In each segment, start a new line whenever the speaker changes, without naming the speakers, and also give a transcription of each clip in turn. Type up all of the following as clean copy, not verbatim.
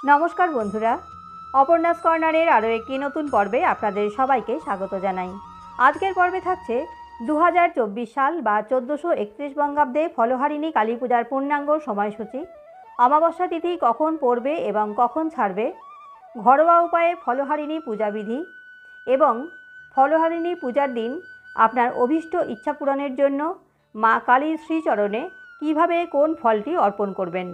নমস্কার বন্ধুরা, অপর্ণাস কর্নারের আরও একটি নতুন পর্বে আপনাদের সবাইকে স্বাগত জানাই। আজকের পর্বে থাকছে 2024 সাল বা 1431 বঙ্গাব্দে ফলহারিণী কালী পূজার পূর্ণাঙ্গ সময়সূচি, অমাবস্যা তিথি কখন পড়বে এবং কখন ছাড়বে, ঘরোয়া উপায়ে ফলহারিণী পূজাবিধি এবং ফলহারিণী পূজার দিন আপনার অভীষ্ট ইচ্ছা পূরণের জন্য মা কালীর শ্রীচরণে কীভাবে কোন ফলটি অর্পণ করবেন।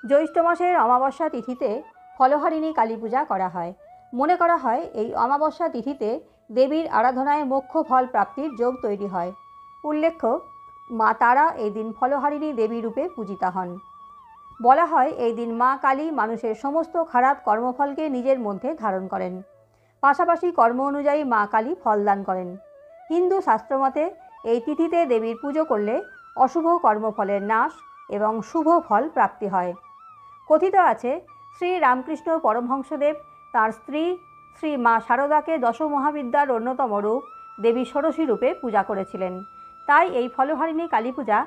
জ্যৈষ্ঠ মাসের অমাবস্যা তিথিতে ফলহারিণী কালী পূজা করা হয়। মনে করা হয় এই অমাবস্যা তিথিতে দেবীর আরাধনায় মোক্ষ ফল প্রাপ্তির যোগ তৈরি হয়। উল্লেখ্য, মা তারা এই দিন ফলহারিণী দেবী রূপে পূজিতা হন। বলা হয় এই দিন মা কালী মানুষের সমস্ত খারাপ কর্মফলকে নিজের মধ্যে ধারণ করেন, পাশাপাশি কর্ম অনুযায়ী মা কালী ফলদান করেন। হিন্দু শাস্ত্রমতে এই তিথিতে দেবীর পুজো করলে অশুভ কর্মফলের নাশ এবং শুভ ফল প্রাপ্তি হয়। কথিত আছে, শ্রী রামকৃষ্ণ পরমহংসদেব তাঁর স্ত্রী শ্রী মা শারদাকে দশ মহাবিদ্যার অন্যতম রূপ দেবী ষোড়শী রূপে পূজা করেছিলেন। তাই এই ফলহারিণী কালী পূজা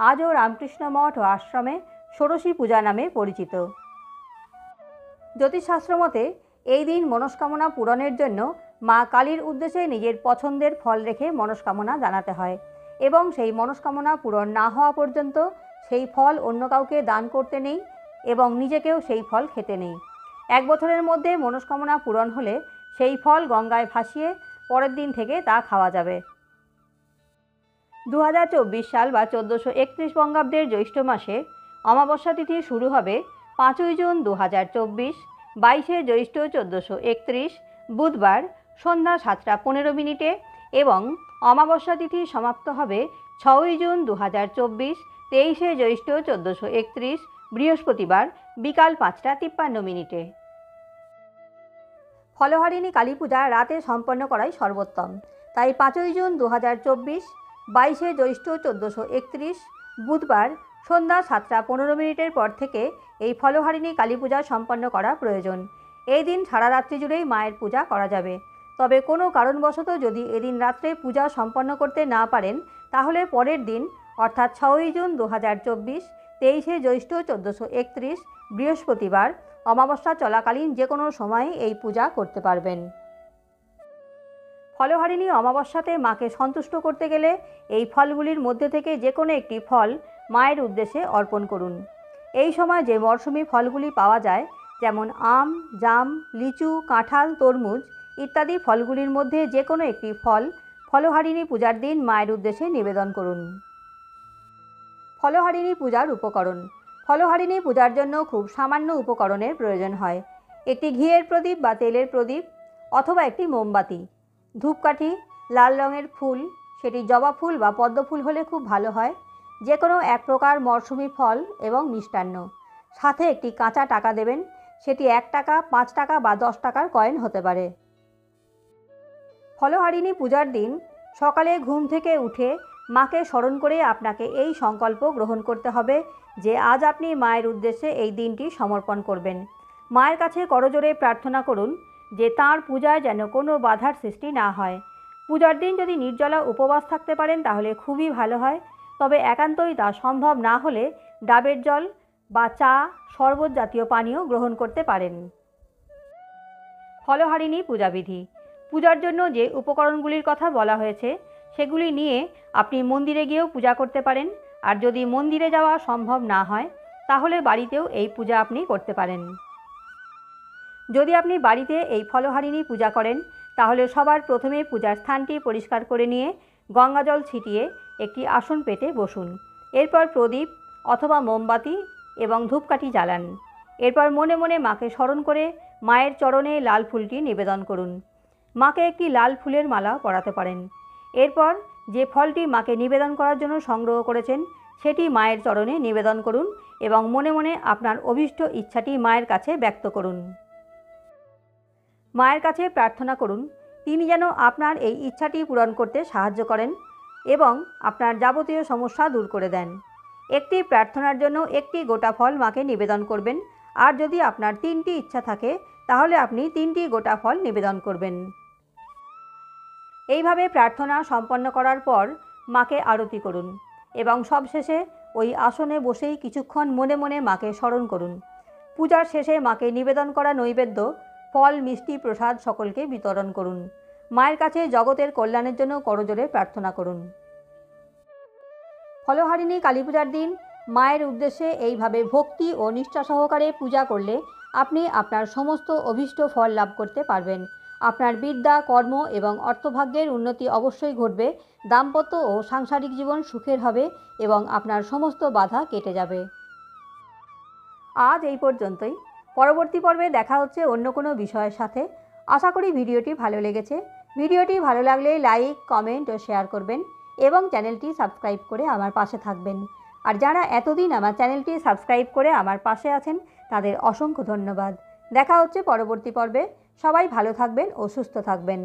আজও রামকৃষ্ণ মঠ ও আশ্রমে ষোড়শী পূজা নামে পরিচিত। জ্যোতিষশাস্ত্র মতে এই দিন মনস্কামনা পূরণের জন্য মা কালীর উদ্দেশ্যে নিজের পছন্দের ফল রেখে মনস্কামনা জানাতে হয় এবং সেই মনস্কামনা পূরণ না হওয়া পর্যন্ত সেই ফল অন্য কাউকে দান করতে নেই এবং নিজেকেও সেই ফল খেতে নেই। 1 বছরের মধ্যে মনস্কামনা পূরণ হলে সেই ফল গঙ্গায় ভাসিয়ে পরের দিন থেকে তা খাওয়া যাবে। 2024 সাল বা 1431 বঙ্গাব্দের জ্যৈষ্ঠ মাসে অমাবস্যা তিথি শুরু হবে 5ই জুন 2024, 22শে জ্যৈষ্ঠ 1431 বুধবার সন্ধ্যা 7টা 15 মিনিটে এবং অমাবস্যা তিথি সমাপ্ত হবে 6ই জুন 2024, 23শে জ্যৈষ্ঠ 1431 বৃহস্পতিবার বিকাল 5টা 53 মিনিটে। ফলহারিণী কালী পূজা রাতে সম্পন্ন করাই সর্বোত্তম। তাই 5ই জুন 2024, 22শে জ্যৈষ্ঠ 1431 বুধবার সন্ধ্যা 7টা 15 মিনিটের পর থেকে এই ফলহারিণী কালী পূজা সম্পন্ন করা প্রয়োজন। এই দিন সারা রাত্রি জুড়েই মায়ের পূজা করা যাবে। তবে কোনো কারণবশত যদি এদিন রাত্রে পূজা সম্পন্ন করতে না পারেন, তাহলে পরের দিন অর্থাৎ 6ই জুন 2024, 23শে জ্যৈষ্ঠ 1431 বৃহস্পতিবার অমাবস্যা চলাকালীন যে কোনো সময়ে এই পূজা করতে পারবেন। ফলহারিণী অমাবস্যাতে মাকে সন্তুষ্ট করতে গেলে এই ফলগুলির মধ্যে থেকে যে কোনো একটি ফল মায়ের উদ্দেশ্যে অর্পণ করুন। এই সময় যে মরশুমি ফলগুলি পাওয়া যায়, যেমন আম, জাম, লিচু, কাঁঠাল, তরমুজ ইত্যাদি ফলগুলির মধ্যে যে কোনো একটি ফল ফলহারিণী পূজার দিন মায়ের উদ্দেশ্যে নিবেদন করুন। ফলহারিণী পূজার উপকরণ। ফলহারিণী পূজার জন্য খুব সামান্য উপকরণের প্রয়োজন হয়। একটি ঘিয়ের প্রদীপ বা তেলের প্রদীপ অথবা একটি মোমবাতি, ধূপকাঠি, লাল রঙের ফুল, সেটি জবা ফুল বা পদ্ম ফুল হলে খুব ভালো হয়, যে কোনো এক প্রকার মরশুমি ফল এবং মিষ্টান্ন। সাথে একটি কাঁচা টাকা দেবেন, সেটি 1 টাকা, 5 টাকা বা 10 টাকার কয়েন হতে পারে। ফলহারিণী পূজার দিন সকালে ঘুম থেকে উঠে মাকে স্মরণ করে আপনাকে এই সংকল্প গ্রহণ করতে হবে যে আজ আপনি মায়ের উদ্দেশ্যে এই দিনটি সমর্পণ করবেন। মায়ের কাছে করজোড়ে প্রার্থনা করুন যে তাঁর পূজায় যেন কোনো বাধার সৃষ্টি না হয়। পূজার দিন যদি নির্জলা উপবাস থাকতে পারেন তাহলে খুবই ভালো হয়, তবে একান্তই তা সম্ভব না হলে ডাবের জল বা চা, শরবত জাতীয় পানীয় গ্রহণ করতে পারেন। ফলহারিণী পূজাবিধি। পূজার জন্য যে উপকরণগুলির কথা বলা হয়েছে সেগুলি নিয়ে আপনি মন্দিরে গিয়েও পূজা করতে পারেন, আর যদি মন্দিরে যাওয়া সম্ভব না হয় তাহলে বাড়িতেও এই পূজা আপনি করতে পারেন। যদি আপনি বাড়িতে এই ফলহারিণী পূজা করেন তাহলে সবার প্রথমে পূজার স্থানটি পরিষ্কার করে নিয়ে গঙ্গাজল ছিটিয়ে একটি আসন পেতে বসুন। এরপর প্রদীপ অথবা মোমবাতি এবং ধূপকাঠি জ্বালান। এরপর মনে মনে মাকে স্মরণ করে মায়ের চরণে লাল ফুলটি নিবেদন করুন। মাকে একটি লাল ফুলের মালা পরাতে পারেন। এরপর যে ফলটি মাকে নিবেদন করার জন্য সংগ্রহ করেছেন সেটি মায়ের চরণে নিবেদন করুন এবং মনে মনে আপনার অভীষ্ট ইচ্ছাটি মায়ের কাছে ব্যক্ত করুন। মায়ের কাছে প্রার্থনা করুন তিনি যেন আপনার এই ইচ্ছাটি পূরণ করতে সাহায্য করেন এবং আপনার যাবতীয় সমস্যা দূর করে দেন। একটি প্রার্থনার জন্য একটি গোটা ফল মাকে নিবেদন করবেন, আর যদি আপনার 3টি ইচ্ছা থাকে তাহলে আপনি 3টি গোটা ফল নিবেদন করবেন। এইভাবে প্রার্থনা সম্পন্ন করার পর মাকে আরতি করুন এবং সবশেষে ওই আসনে বসেই কিছুক্ষণ মনে মনে মাকে স্মরণ করুন। পূজার শেষে মাকে নিবেদন করা নৈবেদ্য, ফল, মিষ্টি, প্রসাদ সকলকে বিতরণ করুন। মায়ের কাছে জগতের কল্যাণের জন্য করজোড়ে প্রার্থনা করুন। ফলহারিণী কালী পূজার দিন মায়ের উদ্দেশ্যে এইভাবে ভক্তি ও নিষ্ঠা সহকারে পূজা করলে আপনি আপনার সমস্ত অভীষ্ট ফল লাভ করতে পারবেন। আপনার বিদ্যা, কর্ম এবং অর্থভাগ্যের উন্নতি অবশ্যই ঘটবে। দাম্পত্য ও সাংসারিক জীবন সুখের হবে এবং আপনার সমস্ত বাধা কেটে যাবে। আজ এই পর্যন্তই। পরবর্তী পর্বে দেখা হচ্ছে অন্য কোনো বিষয়ের সাথে। আশা করি ভিডিওটি ভালো লেগেছে। ভিডিওটি ভালো লাগলে লাইক, কমেন্ট ও শেয়ার করবেন এবং চ্যানেলটি সাবস্ক্রাইব করে আমার পাশে থাকবেন। আর যারা এতদিন আমার চ্যানেলটি সাবস্ক্রাইব করে আমার পাশে আছেন তাদের অসংখ্য ধন্যবাদ। দেখা হচ্ছে পরবর্তী পর্বে। সবাই ভালো থাকবেন ও সুস্থ থাকবেন।